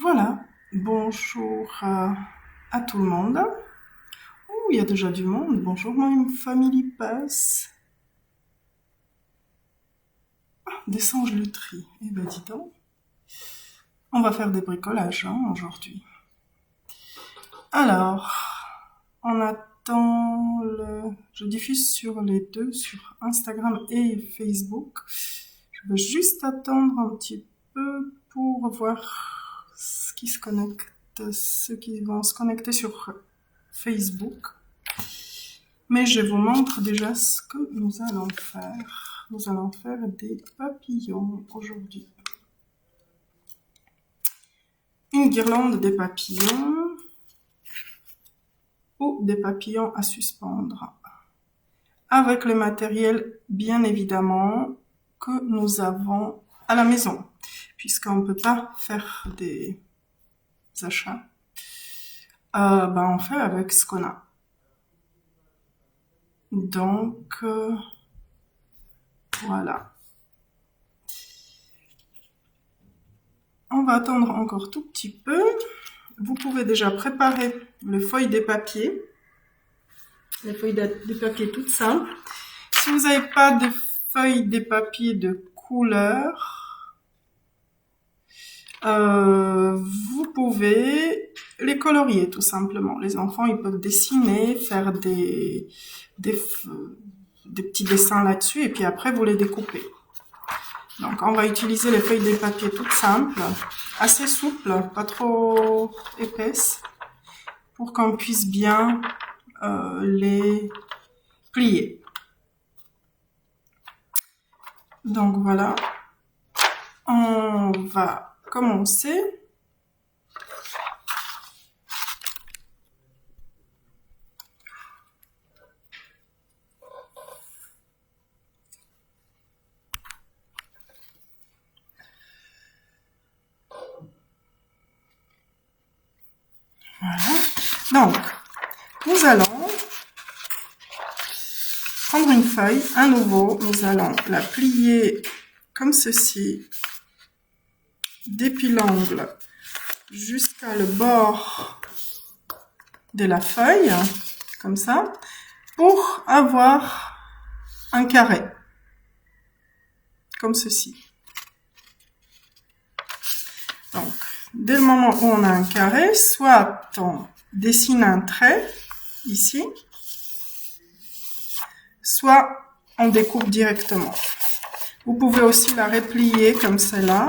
Voilà, bonjour à tout le monde. Oh, il y a déjà du monde. Bonjour, my family pass. Ah, des singes lutheries. Eh ben, dis donc. On va faire des bricolages aujourd'hui. Alors, on attend je diffuse sur les deux, sur Instagram et Facebook. Je vais juste attendre un petit peu pour voir ceux qui vont se connecter sur Facebook. Mais je vous montre déjà ce que nous allons faire. Nous allons faire des papillons aujourd'hui. Une guirlande des papillons ou des papillons à suspendre. Avec le matériel, bien évidemment, que nous avons à la maison. Puisqu'on ne peut pas faire des achats. On fait avec ce qu'on a. Donc, voilà. On va attendre encore tout petit peu. Vous pouvez déjà préparer les feuilles des papiers. Les feuilles des papiers toutes simples. Si vous n'avez pas de feuilles des papiers de couleur, vous pouvez les colorier tout simplement. Les enfants, ils peuvent dessiner, faire des petits dessins là-dessus et puis après vous les découpez. Donc on va utiliser les feuilles des papiers toutes simples, assez souples, pas trop épaisses, pour qu'on puisse bien les plier. Donc voilà, on va commencer. Voilà. Donc, nous allons prendre une feuille, à nouveau, nous allons la plier comme ceci, depuis l'angle jusqu'à le bord de la feuille, comme ça, pour avoir un carré, comme ceci. Donc, dès le moment où on a un carré, soit on dessine un trait, ici, soit on découpe directement. Vous pouvez aussi la replier comme celle-là,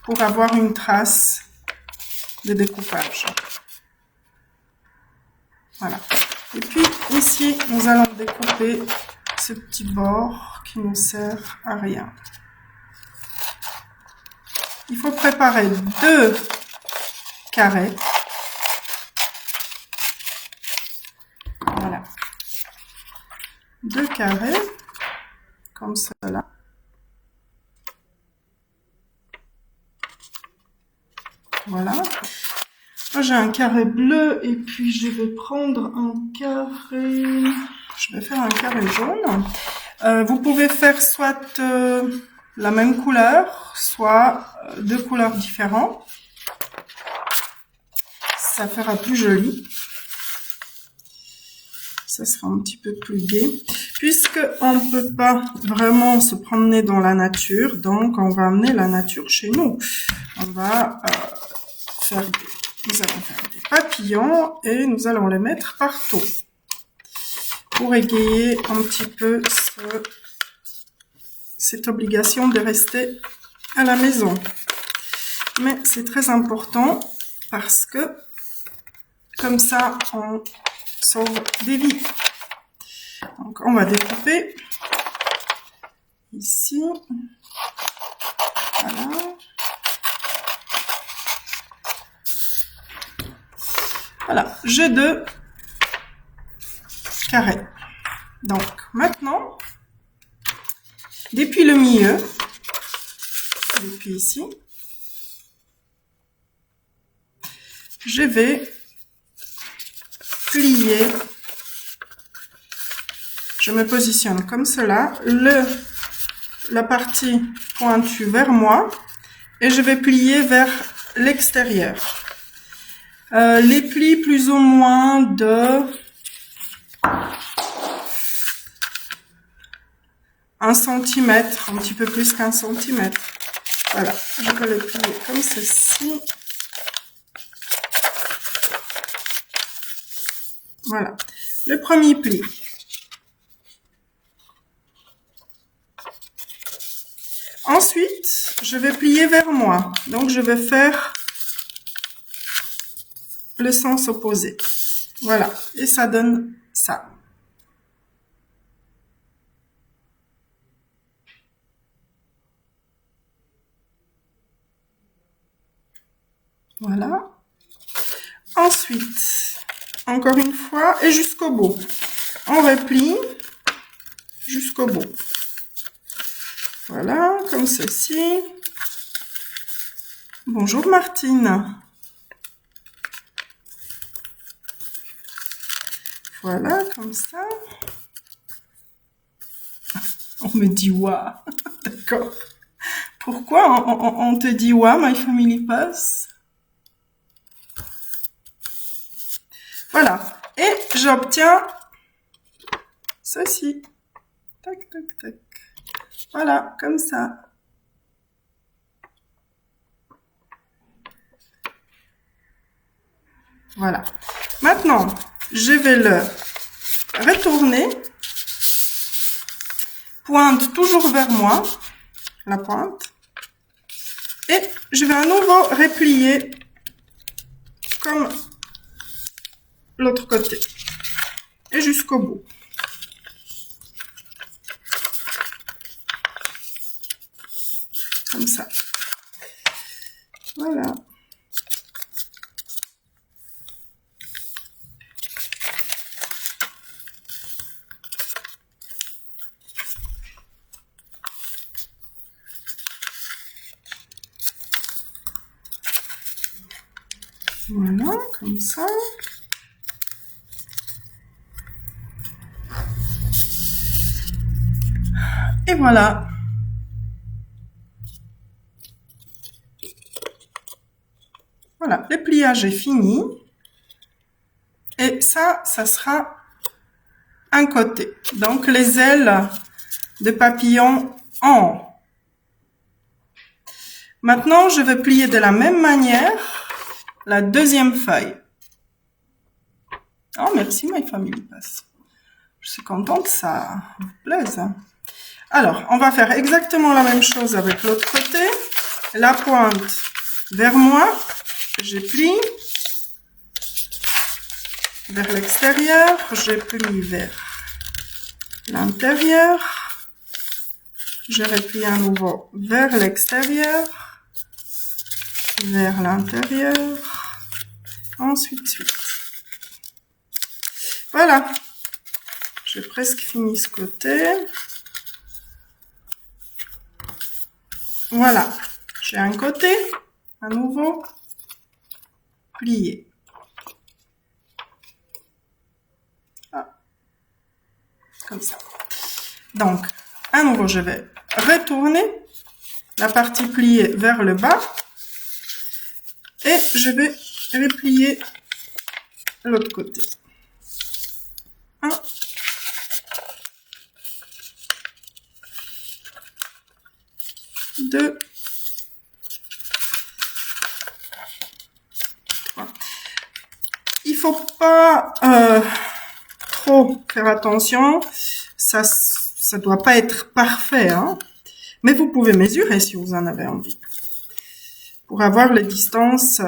pour avoir une trace de découpage. Voilà. Et puis ici, nous allons découper ce petit bord qui nous sert à rien. Il faut préparer 2 carrés. Voilà. 2 carrés, comme cela. Voilà. Moi, j'ai un carré bleu et puis je vais prendre un carré... Je vais faire un carré jaune. Vous pouvez faire soit la même couleur, soit 2 couleurs différentes. Ça fera plus joli. Ça sera un petit peu plus gai. Puisque on ne peut pas vraiment se promener dans la nature, donc on va amener la nature chez nous. On va nous allons faire des papillons et nous allons les mettre partout pour égayer un petit peu cette obligation de rester à la maison. Mais c'est très important parce que comme ça on sauve des vies. Donc on va découper ici. Voilà. Voilà, j'ai 2 carrés. Donc, maintenant, depuis le milieu, depuis ici, je vais plier. Je me positionne comme cela, la partie pointue vers moi, et je vais plier vers l'extérieur. Les plis plus ou moins de 1 centimètre, un petit peu plus qu'1 centimètre. Voilà, je vais les plier comme ceci. Voilà, le premier pli. Ensuite, je vais plier vers moi. Donc, je vais faire le sens opposé. Voilà, et ça donne ça. Voilà. Ensuite, encore une fois, et jusqu'au bout. On replie jusqu'au bout. Voilà, comme ceci. Bonjour Martine. Voilà, comme ça. On me dit waouh. D'accord. Pourquoi on te dit waouh, My Family Pass? Voilà. Et j'obtiens ceci. Tac, tac, tac. Voilà, comme ça. Voilà. Maintenant, je vais le retourner. Pointe toujours vers moi, la pointe. Et je vais à nouveau replier comme l'autre côté. Et jusqu'au bout. Comme ça. Voilà. Voilà, comme ça. Et voilà. Voilà, le pliage est fini. Et ça sera un côté. Donc, les ailes de papillon en haut. Maintenant, je vais plier de la même manière la deuxième feuille. Oh, merci, My Family Pass. Je suis contente, ça vous plaise. Alors, on va faire exactement la même chose avec l'autre côté. La pointe vers moi, je plie. Vers l'extérieur, je plie vers l'intérieur. Je replie à nouveau vers l'extérieur, vers l'intérieur, ensuite suite. Voilà, j'ai presque fini ce côté. Voilà, j'ai un côté, à nouveau, plié. Ah. Comme ça. Donc, à nouveau, je vais retourner la partie pliée vers le bas et je vais replier l'autre côté. 1, 2, 3. Il faut pas trop faire attention, ça doit pas être parfait, hein. Mais vous pouvez mesurer si vous en avez envie, pour avoir les distances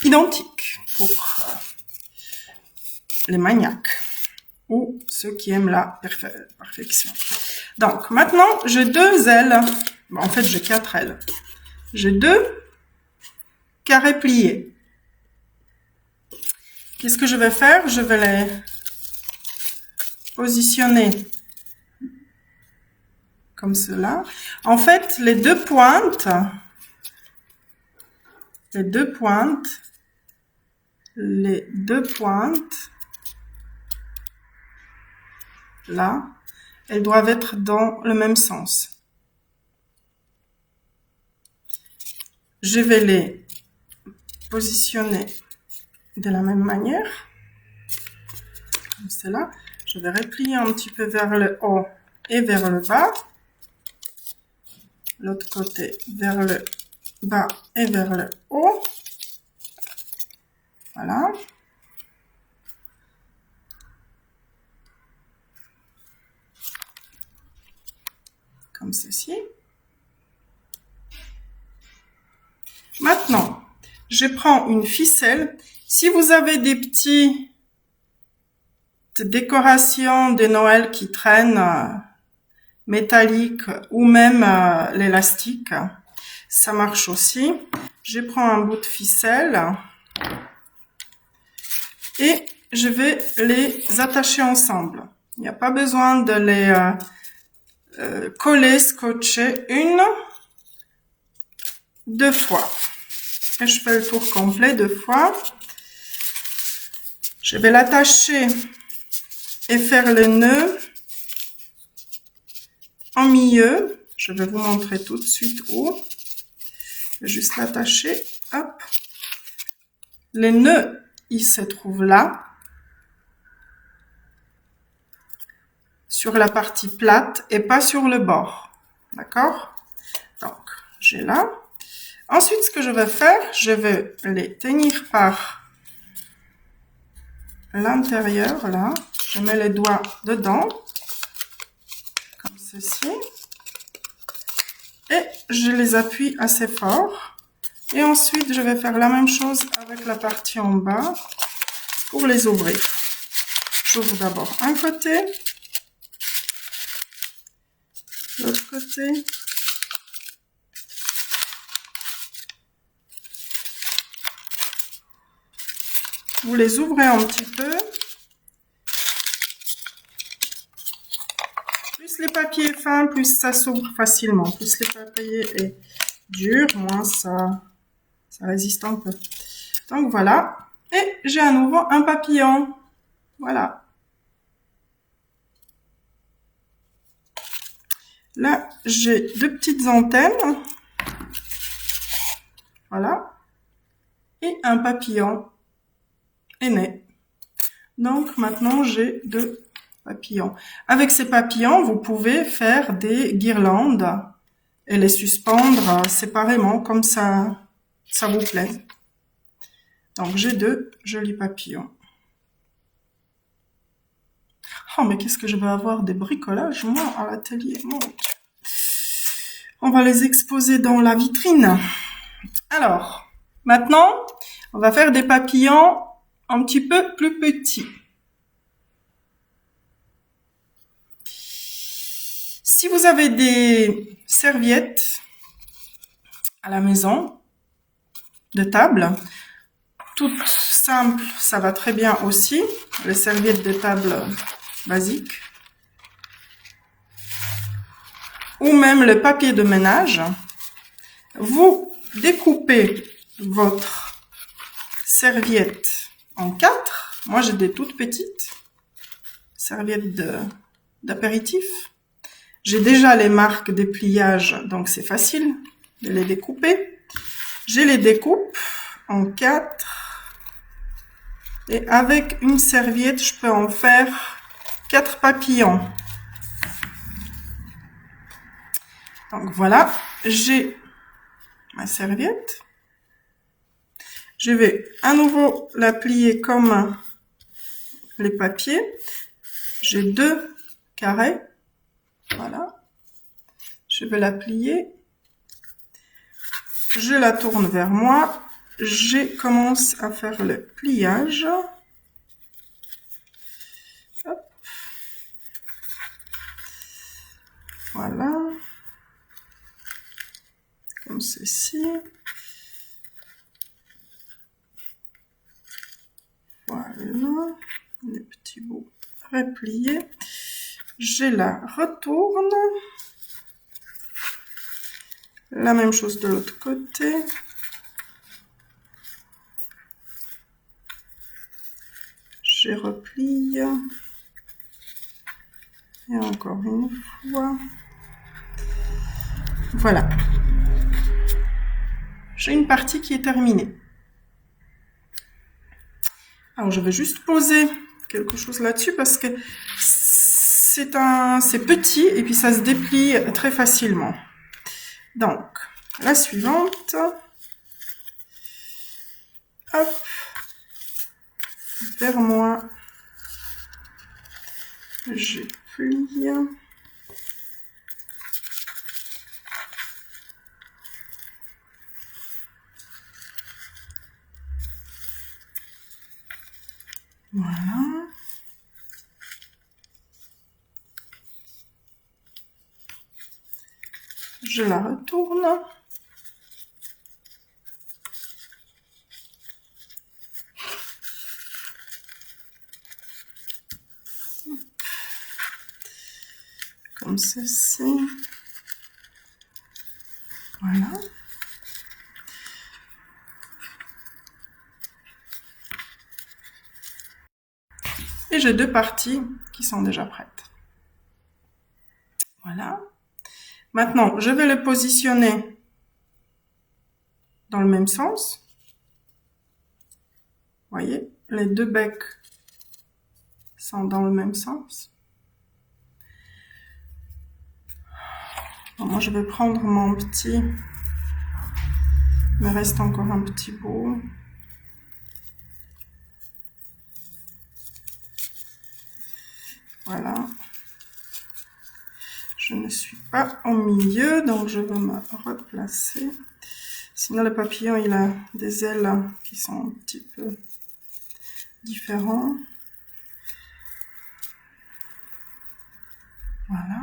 identiques pour les maniaques ou ceux qui aiment la perfection. Donc maintenant j'ai 2 ailes, bon, en fait j'ai 4 ailes. J'ai 2 carrés pliés. Qu'est-ce que je vais faire? Je vais les positionner comme cela. En fait, les deux pointes, là, elles doivent être dans le même sens. Je vais les positionner de la même manière. Comme cela. Je vais replier un petit peu vers le haut et vers le bas. L'autre côté vers le bas et vers le haut. Voilà. Comme ceci. Maintenant, je prends une ficelle. Si vous avez des petites décorations de Noël qui traînent, métalliques ou même l'élastique, ça marche aussi. Je prends un bout de ficelle et je vais les attacher ensemble. Il n'y a pas besoin de les coller, scotcher deux fois. Et je fais le tour complet 2 fois. Je vais l'attacher et faire le nœud en milieu. Je vais vous montrer tout de suite où. Je vais juste l'attacher. Hop. Les nœuds, ils se trouvent là. Sur la partie plate et pas sur le bord. D'accord? Donc, j'ai là. Ensuite, ce que je vais faire, je vais les tenir par l'intérieur, là. Je mets les doigts dedans, comme ceci. Et je les appuie assez fort. Et ensuite, je vais faire la même chose avec la partie en bas pour les ouvrir. J'ouvre d'abord un côté, l'autre côté. Vous les ouvrez un petit peu. Plus les papiers fins, plus ça s'ouvre facilement. Plus les papiers est dur, moins ça résiste un peu. Donc voilà. Et j'ai à nouveau un papillon. Voilà. Là, j'ai 2 petites antennes. Voilà. Et un papillon est né. Donc maintenant, j'ai 2 papillons. Avec ces papillons, vous pouvez faire des guirlandes et les suspendre séparément comme ça vous plaît. Donc j'ai 2 jolis papillons. Oh, mais qu'est-ce que je vais avoir des bricolages, moi, à l'atelier. On va les exposer dans la vitrine. Alors, maintenant, on va faire des papillons un petit peu plus petits. Si vous avez des serviettes à la maison, de table, toutes simples, ça va très bien aussi. Les serviettes de table basiques. Ou même le papier de ménage. Vous découpez votre serviette en 4. Moi, j'ai des toutes petites serviettes d'apéritif. J'ai déjà les marques des pliages, donc c'est facile de les découper. Je les découpe en 4. Et avec une serviette, je peux en faire 4 papillons. Donc voilà, j'ai ma serviette. Je vais à nouveau la plier comme les papiers. J'ai 2 carrés. Voilà. Je vais la plier. Je la tourne vers moi. Je commence à faire le pliage. Hop. Voilà. Comme ceci. Voilà. Les petits bouts repliés. Je la retourne. La même chose de l'autre côté. Je replie. Et encore une fois. Voilà. j'ai une partie qui est terminée. Alors, je vais juste poser quelque chose là-dessus parce que c'est petit et puis ça se déplie très facilement. Donc, la suivante. Hop. Vers moi. Je plie. Voilà. Je la retourne. Comme ceci. Voilà. Et j'ai deux parties qui sont déjà prêtes. Voilà. Maintenant, je vais les positionner dans le même sens. Vous voyez, les deux becs sont dans le même sens. Bon, moi, je vais prendre mon petit... Il me reste encore un petit bout. Voilà. Je ne suis pas au milieu, donc je vais me replacer. Sinon, le papillon, il a des ailes qui sont un petit peu différentes. Voilà.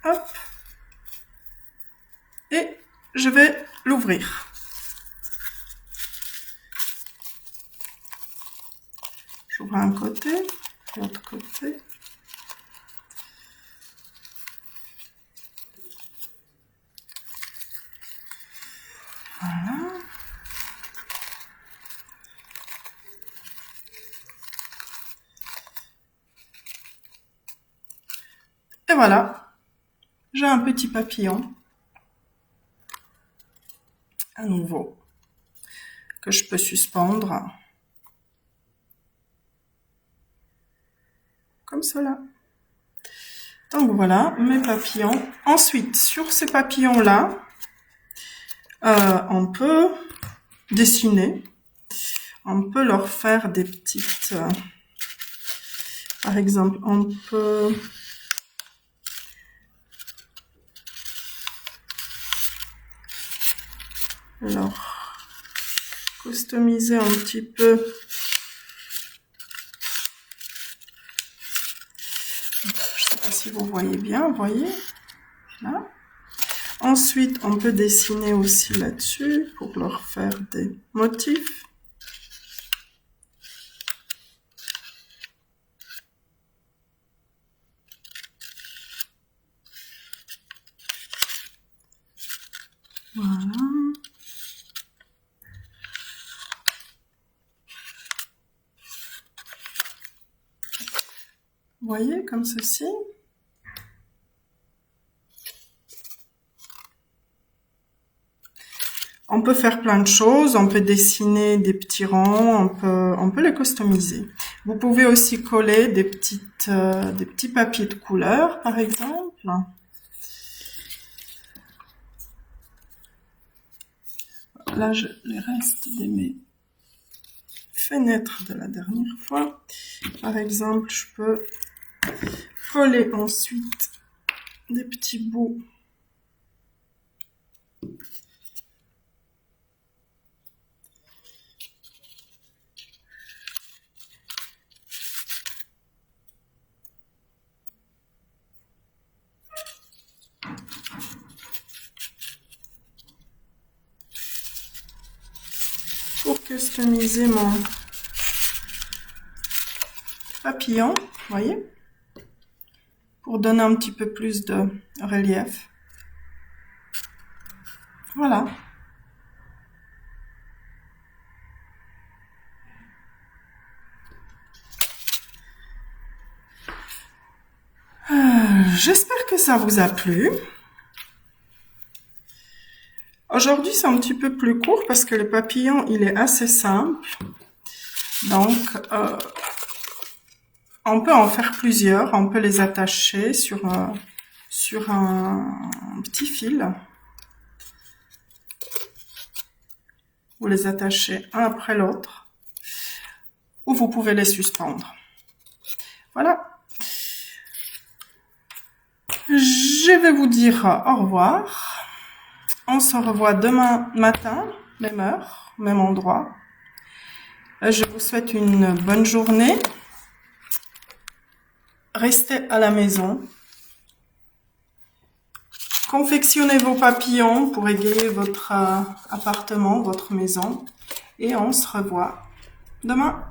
Hop. Et je vais l'ouvrir. J'ouvre un côté, l'autre côté. Voilà. Et voilà. J'ai un petit papillon. À nouveau. Que je peux suspendre. Comme cela. Donc voilà mes papillons. Ensuite, sur ces papillons-là, on peut dessiner. On peut leur faire des petites... par exemple, on peut... leur customiser un petit peu. Je sais pas si vous voyez bien, vous voyez là. Ensuite, on peut dessiner aussi là-dessus pour leur faire des motifs. Voilà. Vous voyez, comme ceci. On peut faire plein de choses, on peut dessiner des petits rangs, on peut les customiser. Vous pouvez aussi coller des petits papiers de couleur, par exemple. Là, j'ai les restes de mes fenêtres de la dernière fois. Par exemple, je peux coller ensuite des petits bouts pour customiser mon papillon, vous voyez, pour donner un petit peu plus de relief. Voilà. J'espère que ça vous a plu. Aujourd'hui, c'est un petit peu plus court parce que le papillon, il est assez simple. Donc, on peut en faire plusieurs. On peut les attacher sur un petit fil. Vous les attachez un après l'autre. Ou vous pouvez les suspendre. Voilà. Je vais vous dire au revoir. On se revoit demain matin, même heure, même endroit. Je vous souhaite une bonne journée. Restez à la maison. Confectionnez vos papillons pour égayer votre appartement, votre maison. Et on se revoit demain.